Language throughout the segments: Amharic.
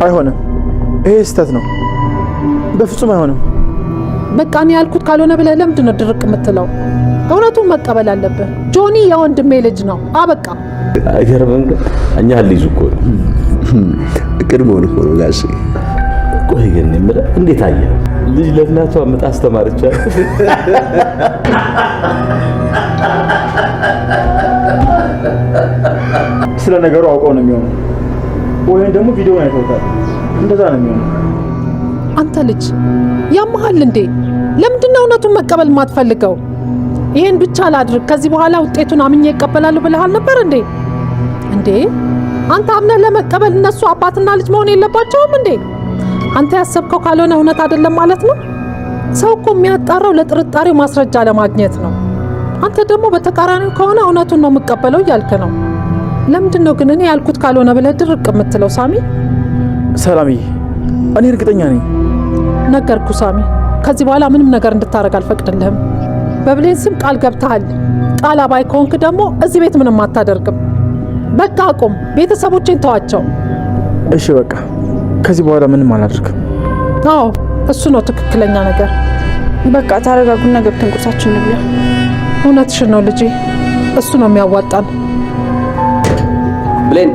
አይሆንም። ይሄ ስህተት ነው። በፍጹም አይሆንም። በቃ እኔ ያልኩት ካልሆነ ብለህ ለምንድን ነው ድርቅ የምትለው? እውነቱን መቀበል አለብህ። ጆኒ የወንድሜ ልጅ ነው። አበቃ። አይገርምም? እኛ ልጅ እኮ ቅድሞውን እኮ ነው ጋሼ። ቆይ ግን የምልህ እንዴት አየህ? ልጅ ለእናቷ ምጥ አስተማረቻት። ስለ ነገሩ አውቀው ነው የሚሆነው፣ ወይም ደግሞ ቪዲዮውን አይተውታል። እንደዛ ነው የሚሆነው። አንተ ልጅ ያመሃል እንዴ? ለምንድነው እውነቱን መቀበል የማትፈልገው? ይሄን ብቻ ላድርግ ከዚህ በኋላ ውጤቱን አምኜ እቀበላለሁ ብለሃል ነበር እንዴ? እንዴ አንተ አምነህ ለመቀበል እነሱ አባትና ልጅ መሆን የለባቸውም እንዴ? አንተ ያሰብከው ካልሆነ እውነት አይደለም ማለት ነው። ሰው እኮ የሚያጣራው ለጥርጣሬው ማስረጃ ለማግኘት ነው። አንተ ደግሞ በተቃራኒው ከሆነ እውነቱን ነው የምቀበለው እያልክ ነው። ለምንድነው ግን እኔ ያልኩት ካልሆነ ብለህ ድርቅ የምትለው? ሳሚ ሰላምዬ፣ እኔ እርግጠኛ ነኝ። ነገርኩ ሳሚ፣ ከዚህ በኋላ ምንም ነገር እንድታረግ አልፈቅድልህም። በብሌን ስም ቃል ገብተሃል። ቃል አባይ ከሆንክ ደግሞ እዚህ ቤት ምንም አታደርግም። በቃ አቁም። ቤተሰቦቼን ተዋቸው። እሺ በቃ ከዚህ በኋላ ምንም አላደርግም። አዎ እሱ ነው ትክክለኛ ነገር። በቃ ታረጋጉና ገብተን ቁርሳችን እንብላ። እውነትሽን ነው ልጄ፣ እሱ ነው የሚያዋጣን። ብሌን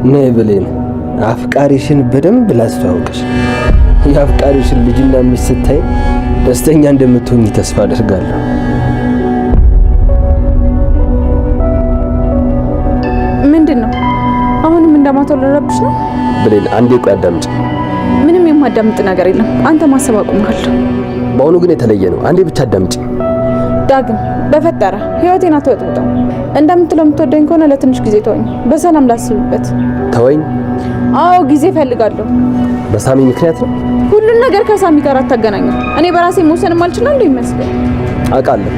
ነይ ብሌን፣ አፍቃሪሽን በደንብ ላስተዋውቅሽ። የአፍቃሪሽን ልጅና ሚስት ስታይ ደስተኛ እንደምትሆኚ ተስፋ አደርጋለሁ። ምንድነው አሁንም እንደማትወለረብሽ ነው? ብሌን አንዴ ቆይ አዳምጪ። ምንም የማዳምጥ ነገር የለም። አንተ ማሰብ አቁመሃል። በአሁኑ ግን የተለየ ነው። አንዴ ብቻ አዳምጪ። ዳግም በፈጠረ ህይወቴን አትወጥውጠው። እንደምትለው የምትወደኝ ከሆነ ለትንሽ ጊዜ ተወኝ፣ በሰላም ላስብበት። ተወኝ? አዎ ጊዜ ፈልጋለሁ። በሳሚ ምክንያት ነው? ሁሉን ነገር ከሳሚ ጋር አታገናኘው። እኔ በራሴ መወሰን የማልችል ነው እንዴ ይመስለኝ? አውቃለሁ።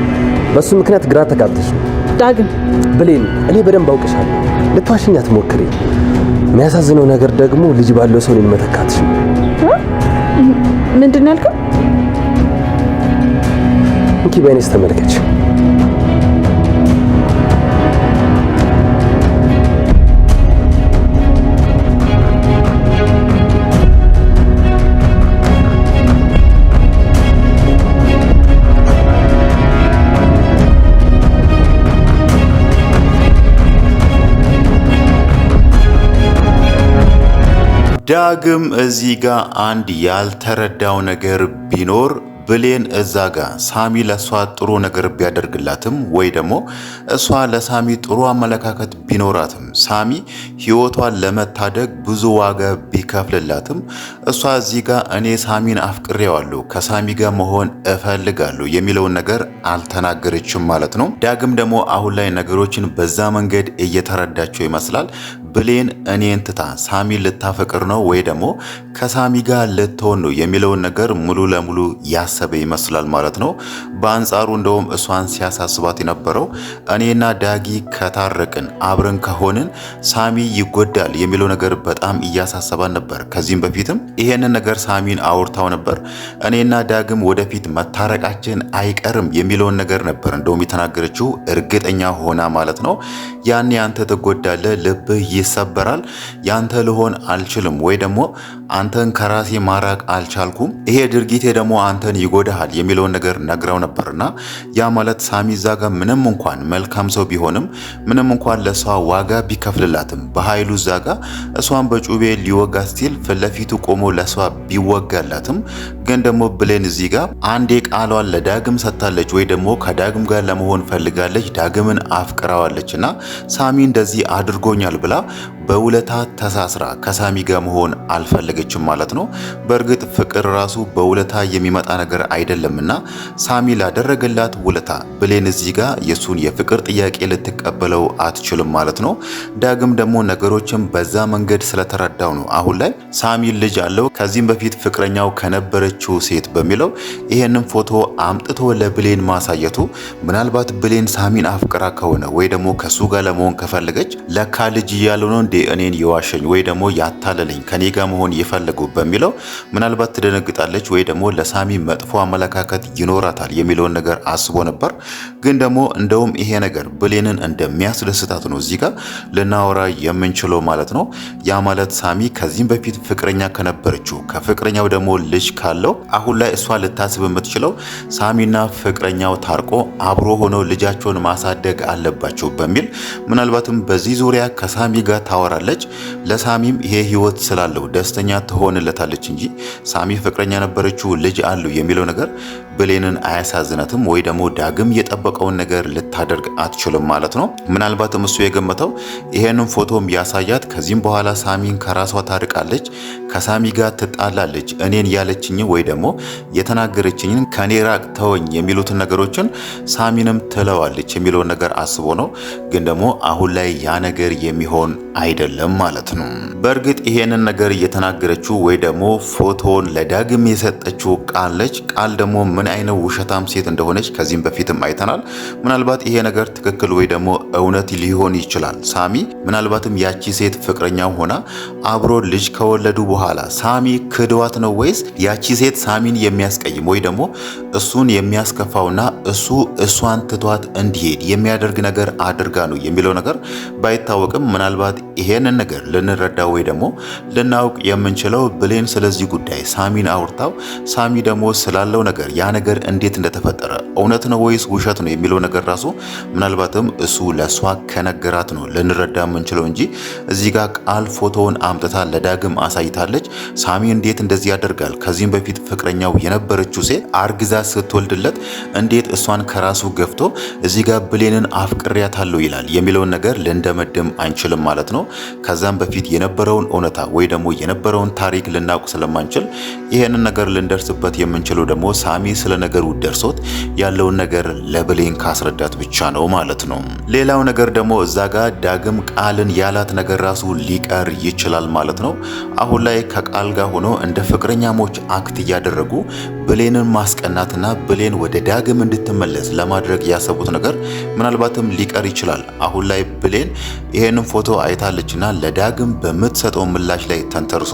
በሱ ምክንያት ግራ ተጋብተሽ ነው። ዳግም ብሌን፣ እኔ በደንብ አውቅሻለሁ። ልትዋሽኝ አትሞክሪ። የሚያሳዝነው ነገር ደግሞ ልጅ ባለው ሰው እኔን መተካትሽ ነው። ምንድን ነው ያልከው? እንኪ በእኔስ ተመልከች። ዳግም እዚህ ጋር አንድ ያልተረዳው ነገር ቢኖር ብሌን እዛ ጋር ሳሚ ለሷ ጥሩ ነገር ቢያደርግላትም ወይ ደግሞ እሷ ለሳሚ ጥሩ አመለካከት ቢኖራትም ሳሚ ህይወቷን ለመታደግ ብዙ ዋጋ ቢከፍልላትም እሷ እዚህ ጋር እኔ ሳሚን አፍቅሬዋለሁ ከሳሚ ጋር መሆን እፈልጋለሁ የሚለውን ነገር አልተናገረችም ማለት ነው። ዳግም ደግሞ አሁን ላይ ነገሮችን በዛ መንገድ እየተረዳቸው ይመስላል። ብሌን እኔን ትታ ሳሚ ልታፈቅር ነው ወይ ደግሞ ከሳሚ ጋር ልትሆን ነው የሚለውን ነገር ሙሉ ለሙሉ ያሰበ ይመስላል ማለት ነው። በአንጻሩ እንደውም እሷን ሲያሳስባት የነበረው እኔና ዳጊ ከታረቅን አብረን ከሆንን ሳሚ ይጎዳል የሚለው ነገር በጣም እያሳሰባን ነበር። ከዚህም በፊትም ይሄንን ነገር ሳሚን አውርታው ነበር። እኔና ዳግም ወደፊት መታረቃችን አይቀርም የሚለውን ነገር ነበር እንደውም የተናገረችው እርግጠኛ ሆና ማለት ነው። ያኔ አንተ ትጎዳለህ፣ ልብህ ይሰበራል፣ ያንተ ልሆን አልችልም ወይ ደግሞ አንተን ከራሴ ማራቅ አልቻልኩም፣ ይሄ ድርጊቴ ደግሞ አንተን ይጎዳሃል የሚለውን ነገር ነግረው ነበርና ያ ማለት ሳሚ ዛጋ ምንም እንኳን መልካም ሰው ቢሆንም ምንም እንኳን ለሷ ዋጋ ቢከፍልላትም በኃይሉ ዛጋ እሷን በጩቤ ሊወጋ ስቲል ፍለፊቱ ቆሞ ለሷ ቢወጋላትም ግን ደግሞ ብሌን እዚህ ጋር አንዴ ቃሏን ለዳግም ሰጥታለች ወይ ደግሞ ከዳግም ጋር ለመሆን ፈልጋለች፣ ዳግምን አፍቅራዋለችና ሳሚ እንደዚህ አድርጎኛል ብላ በውለታ ተሳስራ ከሳሚ ጋር መሆን አልፈለገችም ማለት ነው። በእርግጥ ፍቅር ራሱ በውለታ የሚመጣ ነገር አይደለምና ሳሚ ላደረገላት ውለታ ብሌን እዚህ ጋር የሱን የፍቅር ጥያቄ ልትቀበለው አትችልም ማለት ነው። ዳግም ደግሞ ነገሮችን በዛ መንገድ ስለተረዳው ነው አሁን ላይ ሳሚ ልጅ አለው ከዚህም በፊት ፍቅረኛው ከነበረችው ሴት በሚለው ይሄንን ፎቶ አምጥቶ ለብሌን ማሳየቱ ምናልባት ብሌን ሳሚን አፍቅራ ከሆነ ወይ ደግሞ ከሱ ጋር ለመሆን ከፈለገች ለካ ልጅ እያለው ነው እንዴ እኔን የዋሸኝ ወይ ደግሞ ያታለለኝ ከኔ ጋር መሆን የፈለገው በሚለው ምናልባት ትደነግጣለች ወይ ደግሞ ለሳሚ መጥፎ አመለካከት ይኖራታል የሚለውን ነገር አስቦ ነበር። ግን ደግሞ እንደውም ይሄ ነገር ብሌንን እንደሚያስደስታት ነው እዚህ ጋር ልናወራ የምንችለው ማለት ነው። ያ ማለት ሳሚ ከዚህም በፊት ፍቅረኛ ከነበረችው ከፍቅረኛው ደግሞ ልጅ ካለው አሁን ላይ እሷ ልታስብ የምትችለው ሳሚና ፍቅረኛው ታርቆ አብሮ ሆነው ልጃቸውን ማሳደግ አለባቸው በሚል ምናልባትም በዚህ ዙሪያ ከሳሚ ጋር ታወራለች። ለሳሚም ይሄ ህይወት ስላለው ደስተኛ ትሆንለታለች እንጂ ሳሚ ፍቅረኛ ነበረችው ልጅ አለው የሚለው ነገር ብሌንን አያሳዝናትም ወይ ደግሞ ዳግም የጠበቀውን ነገር ልታደርግ አትችልም ማለት ነው። ምናልባትም እሱ የገመተው ይሄንን ፎቶም ያሳያት ከዚህም በኋላ ሳሚን ከራሷ ታርቃለች፣ ከሳሚ ጋር ትጣላለች፣ እኔን ያለችኝ ወይ ደግሞ የተናገረችኝን ከኔ ራቅ ተወኝ የሚሉትን ነገሮችን ሳሚንም ትለዋለች የሚለውን ነገር አስቦ ነው። ግን ደግሞ አሁን ላይ ያ ነገር የሚሆን አይደለም ማለት ነው። በእርግጥ ይሄንን ነገር የተናገረችው ወይ ደግሞ ፎቶን ለዳግም የሰጠችው ቃል ነች። ቃል ደግሞ ምን አይነት ውሸታም ሴት እንደሆነች ከዚህም በፊትም አይተናል። ምናልባት ይሄ ነገር ትክክል ወይ ደግሞ እውነት ሊሆን ይችላል። ሳሚ ምናልባትም ያቺ ሴት ፍቅረኛው ሆና አብሮ ልጅ ከወለዱ በኋላ ሳሚ ክድዋት ነው ወይስ ያቺ ሴት ሳሚን የሚያስቀይም ወይ ደግሞ እሱን የሚያስከፋውና እሱ እሷን ትቷት እንዲሄድ የሚያደርግ ነገር አድርጋ ነው የሚለው ነገር ባይታወቅም ምናልባት ይሄንን ነገር ልንረዳ ወይ ደግሞ ልናውቅ የምንችለው ብሌን ስለዚህ ጉዳይ ሳሚን አውርታው ሳሚ ደግሞ ስላለው ነገር ያ ነገር እንዴት እንደተፈጠረ እውነት ነው ወይስ ውሸት ነው የሚለው ነገር ራሱ ምናልባትም እሱ ለሷ ከነገራት ነው ልንረዳ የምንችለው እንጂ እዚህ ጋር ቃል ፎቶውን አምጥታ ለዳግም አሳይታለች። ሳሚ እንዴት እንደዚህ ያደርጋል? ከዚህም በፊት ፍቅረኛው የነበረችው ሴት አርግዛ ስትወልድለት እንዴት እሷን ከራሱ ገፍቶ እዚህ ጋር ብሌንን አፍቅሬያታለሁ ይላል የሚለውን ነገር ልንደመድም አንችልም ማለት ነው። ከዛም በፊት የነበረውን እውነታ ወይ ደግሞ የነበረውን ታሪክ ልናውቅ ስለማንችል ይሄንን ነገር ልንደርስበት የምንችለው ደግሞ ሳሚ ስለ ነገሩ ደርሶት ያለውን ነገር ለብሌን ካስረዳት ብቻ ነው ማለት ነው። ሌላው ነገር ደግሞ እዛ ጋር ዳግም ቃልን ያላት ነገር ራሱ ሊቀር ይችላል ማለት ነው። አሁን ላይ ከቃል ጋር ሆኖ እንደ ፍቅረኛሞች አክት እያደረጉ ብሌንን ማስቀናትና ብሌን ወደ ዳግም እንድትመለስ ለማድረግ ያሰቡት ነገር ምናልባትም ሊቀር ይችላል። አሁን ላይ ብሌን ይሄንን ፎቶ አይታለችና ለዳግም በምትሰጠው ምላሽ ላይ ተንተርሶ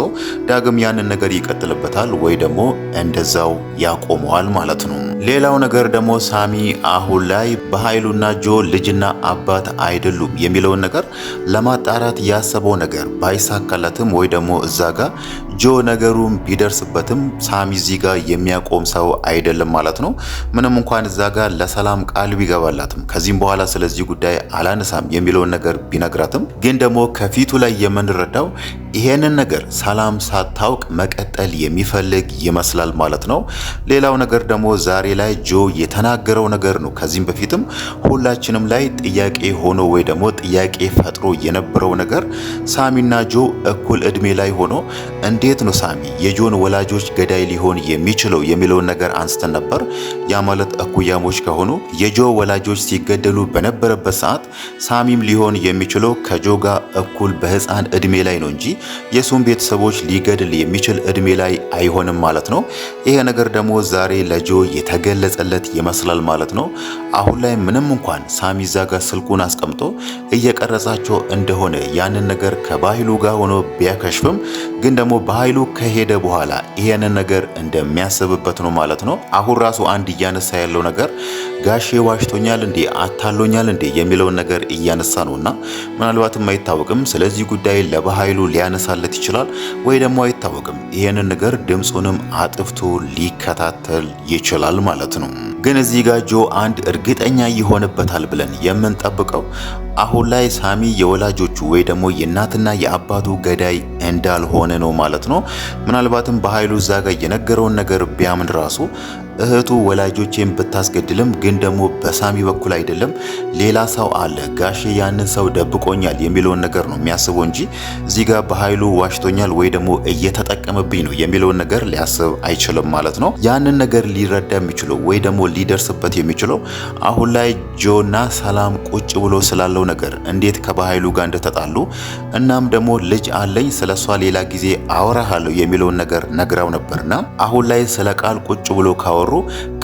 ዳግም ያንን ነገር ይቀጥልበታል ወይ ደግሞ እንደዛው ያቆመዋል ማለት ነው። ሌላው ነገር ደግሞ ሳሚ አሁን ላይ በኃይሉና ጆ ልጅና አባት አይደሉም የሚለውን ነገር ለማጣራት ያሰበው ነገር ባይሳካለትም ወይ ደግሞ እዛ ጋር ጆ ነገሩን ቢደርስበትም ሳሚ እዚህ ጋር የሚያቆም ሰው አይደለም ማለት ነው። ምንም እንኳን እዛ ጋር ለሰላም ቃል ቢገባላትም ከዚህም በኋላ ስለዚህ ጉዳይ አላነሳም የሚለውን ነገር ቢነግራትም ግን ደግሞ ከፊቱ ላይ የምንረዳው ይሄንን ነገር ሰላም ሳታውቅ መቀጠል የሚፈልግ ይመስላል ማለት ነው። ሌላው ነገር ደግሞ ዛሬ ላይ ጆ የተናገረው ነገር ነው። ከዚህም በፊትም ሁላችንም ላይ ጥያቄ ሆኖ ወይ ደግሞ ጥያቄ ፈጥሮ የነበረው ነገር ሳሚና ጆ እኩል እድሜ ላይ ሆኖ እንዴት ነው ሳሚ የጆን ወላጆች ገዳይ ሊሆን የሚችለው የሚለውን ነገር አንስተን ነበር። ያ ማለት እኩያሞች ከሆኑ የጆ ወላጆች ሲገደሉ በነበረበት ሰዓት ሳሚም ሊሆን የሚችለው ከጆ ጋር እኩል በህፃን እድሜ ላይ ነው እንጂ የሱን ቤተሰቦች ሊገድል የሚችል እድሜ ላይ አይሆንም ማለት ነው። ይሄ ነገር ደግሞ ዛሬ ለጆ የተገለጸለት ይመስላል ማለት ነው። አሁን ላይ ምንም እንኳን ሳሚ ዛጋ ስልኩን አስቀምጦ እየቀረጻቸው እንደሆነ ያንን ነገር ከባህሉ ጋር ሆኖ ቢያከሽፍም ግን ደግሞ በኃይሉ ከሄደ በኋላ ይሄንን ነገር እንደሚያስብበት ነው ማለት ነው። አሁን ራሱ አንድ እያነሳ ያለው ነገር ጋሼ ዋሽቶኛል እንዴ አታሎኛል እንዴ የሚለውን ነገር እያነሳ ነውና ምናልባትም አይታወቅም ስለዚህ ጉዳይ ለበኃይሉ ሊያነሳለት ይችላል ወይ ደግሞ አይታወቅም ይሄንን ነገር ድምጹንም አጥፍቶ ሊከታተል ይችላል ማለት ነው። ግን እዚህ ጋር ጆ አንድ እርግጠኛ ይሆንበታል ብለን የምንጠብቀው አሁን ላይ ሳሚ የወላጆቹ ወይ ደግሞ የእናትና የአባቱ ገዳይ እንዳልሆነ ነው ማለት ነው። ምናልባትም በኃይሉ እዛ ጋር የነገረውን ነገር ቢያምን ራሱ እህቱ ወላጆቼን ብታስገድልም ግን ደግሞ በሳሚ በኩል አይደለም ሌላ ሰው አለ ጋሼ ያንን ሰው ደብቆኛል የሚለውን ነገር ነው የሚያስበው እንጂ እዚህ ጋር በኃይሉ ዋሽቶኛል ወይ ደግሞ እየተጠቀመብኝ ነው የሚለውን ነገር ሊያስብ አይችልም ማለት ነው። ያንን ነገር ሊረዳ የሚችለው ወይ ደግሞ ሊደርስበት የሚችለው አሁን ላይ ጆና ሰላም ቁጭ ብሎ ስላለው ነገር እንዴት ከበኃይሉ ጋር እንደተጣሉ እናም ደግሞ ልጅ አለኝ ስለሷ ሌላ ጊዜ አወራሃለሁ የሚለውን ነገር ነግራው ነበርና አሁን ላይ ስለ ቃል ቁጭ ብሎ ካወሩ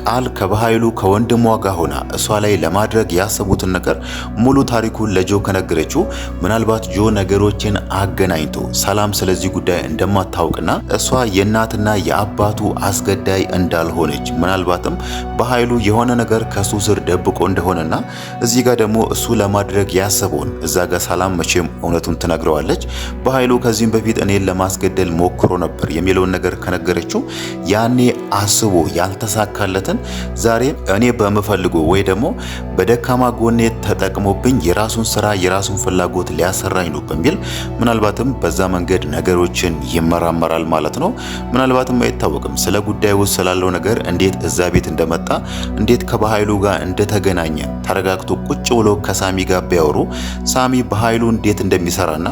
ቃል ከበኃይሉ ከወንድሟ ጋር ሆና እሷ ላይ ለማድረግ ያሰቡትን ነገር ሙሉ ታሪኩን ለጆ ከነገረችው ምናልባት ጆ ነገሮችን አገናኝቶ ሰላም ስለዚህ ጉዳይ እንደማታውቅና እሷ የእናትና የአባቱ አስገዳይ እንዳልሆነች ምናልባትም በኃይሉ የሆነ ነገር ከሱ ስር ደብቆ እንደሆነና እዚህ ጋር ደግሞ እሱ ለማድረግ ያሰበውን እዛ ጋር ሰላም መቼም እውነቱን ትነግረዋለች። በኃይሉ ከዚህም በፊት እኔን ለማስገደል ሞክሮ ነበር የሚለውን ነገር ከነገረችው ያኔ አስቦ ያልተሳካለትን ዛሬ እኔ በምፈልገው ወይ ደግሞ በደካማ ጎኔ ተጠቅሞብኝ የራሱን ስራ የራሱን ፍላጎት ሊያሰራኝ ነው በሚል ምናልባትም በዛ መንገድ ነገሮችን ይመራመራል ማለት ነው። ምናልባትም አይታወቅም ስለ ጉዳዩ ስላለው ነገር እንዴት እዛ ቤት እንደመጣ እንዴት ከበኃይሉ ጋር እንደተገናኘ ተረጋግቶ ቁጭ ብሎ ከሳሚ ጋር ቢያወሩ ሳሚ በኃይሉ እንዴት እንደሚሰራና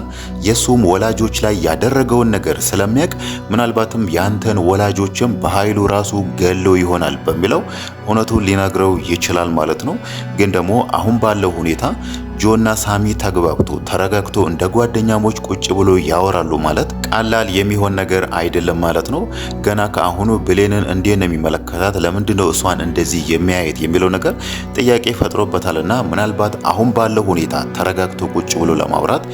የሱም ወላጆች ላይ ያደረገውን ነገር ስለሚያውቅ ምናልባትም ያንተን ወላጆችም በኃይሉ ራሱ ገሎ ይሆናል በሚለው እውነቱን ሊነግረው ይችላል ማለት ነው። ግን ደግሞ አሁን ባለው ሁኔታ ጆና ሳሚ ተግባብቶ ተረጋግቶ እንደ ጓደኛሞች ቁጭ ብሎ ያወራሉ ማለት ቀላል የሚሆን ነገር አይደለም ማለት ነው። ገና ከአሁኑ ብሌንን እንዴት ነው የሚመለከታት፣ ለምንድነው እሷን እንደዚህ የሚያየት የሚለው ነገር ጥያቄ ፈጥሮበታልና ምናልባት አሁን ባለው ሁኔታ ተረጋግቶ ቁጭ ብሎ ለማውራት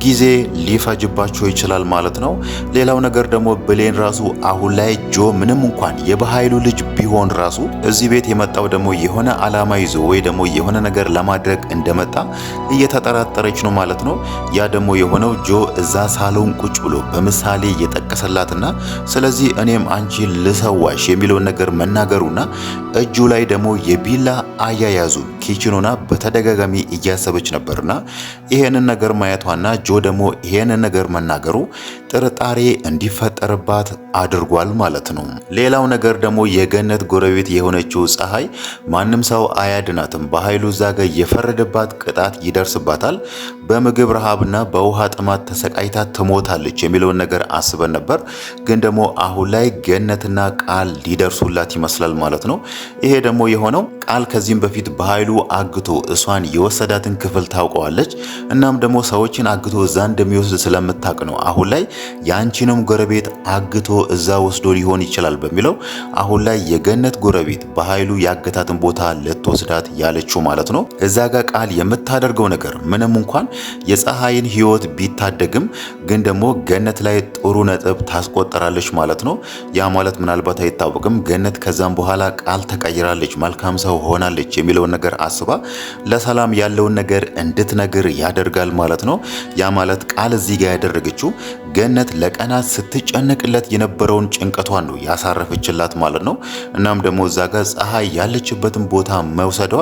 ጊዜ ሊፈጅባቸው ይችላል ማለት ነው። ሌላው ነገር ደግሞ ብሌን ራሱ አሁን ላይ ጆ ምንም እንኳን የበኃይሉ ልጅ ቢሆን ራሱ እዚህ ቤት የመጣው ደግሞ የሆነ ዓላማ ይዞ ወይ ደግሞ የሆነ ነገር ለማድረግ እንደመጣ እየተጠራጠረች ነው ማለት ነው። ያ ደግሞ የሆነው ጆ እዛ ሳሎን ቁጭ ብሎ በምሳሌ እየጠቀሰላትና ስለዚህ እኔም አንቺ ልሰዋሽ የሚለውን ነገር መናገሩና እጁ ላይ ደግሞ የቢላ አያያዙ ኪችኖና በተደጋጋሚ እያሰበች ነበርና ይሄንን ነገር ማየቷና ጆ ደግሞ ይሄንን ነገር መናገሩ ጥርጣሬ እንዲፈጠርባት አድርጓል ማለት ነው። ሌላው ነገር ደግሞ የገነት ጎረቤት የሆነችው ፀሐይ ማንም ሰው አያድናትም፣ በኃይሉ ዛጋ የፈረደባት ቅጣት ይደርስባታል፣ በምግብ ረሃብና በውሃ ጥማት ተሰቃይታ ትሞታለች የሚለውን ነገር አስበን ነበር። ግን ደግሞ አሁን ላይ ገነትና ቃል ሊደርሱላት ይመስላል ማለት ነው። ይሄ ደግሞ የሆነው ቃል ከዚህም በፊት በኃይሉ አግቶ እሷን የወሰዳትን ክፍል ታውቀዋለች። እናም ደግሞ ሰዎችን አግቶ እዛ እንደሚወስድ ስለምታውቅ ነው አሁን ላይ ያንቺንም ጎረቤት አግቶ እዛ ወስዶ ሊሆን ይችላል በሚለው አሁን ላይ የገነት ጎረቤት በኃይሉ ያገታትን ቦታ ልትወስዳት ያለችው ማለት ነው። እዛ ጋር ቃል የምታደርገው ነገር ምንም እንኳን የፀሐይን ሕይወት ቢታደግም ግን ደግሞ ገነት ላይ ጥሩ ነጥብ ታስቆጠራለች ማለት ነው። ያ ማለት ምናልባት አይታወቅም ገነት ከዛም በኋላ ቃል ተቀይራለች፣ መልካም ሰው ሆናለች የሚለውን ነገር አስባ ለሰላም ያለውን ነገር እንድትነግር ያደርጋል ማለት ነው። ያ ማለት ቃል እዚህ ጋር ያደረገችው ገነት ለቀናት ስትጨነቅለት የነበረውን ጭንቀቷን ነው ያሳረፈችላት ማለት ነው። እናም ደግሞ እዛ ጋር ፀሐይ ያለችበትን ቦታ መውሰዷ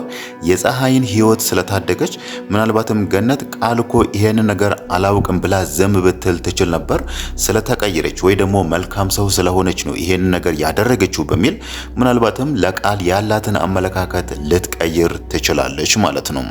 የፀሐይን ሕይወት ስለታደገች ምናልባትም ገነት ቃል እኮ ይሄንን ነገር አላውቅም ብላ ዘም ብትል ትችል ነበር፣ ስለተቀየረች ወይ ደግሞ መልካም ሰው ስለሆነች ነው ይሄንን ነገር ያደረገችው በሚል ምናልባትም ለቃል ያላትን አመለካከት ልትቀይር ትችላለች ማለት ነው።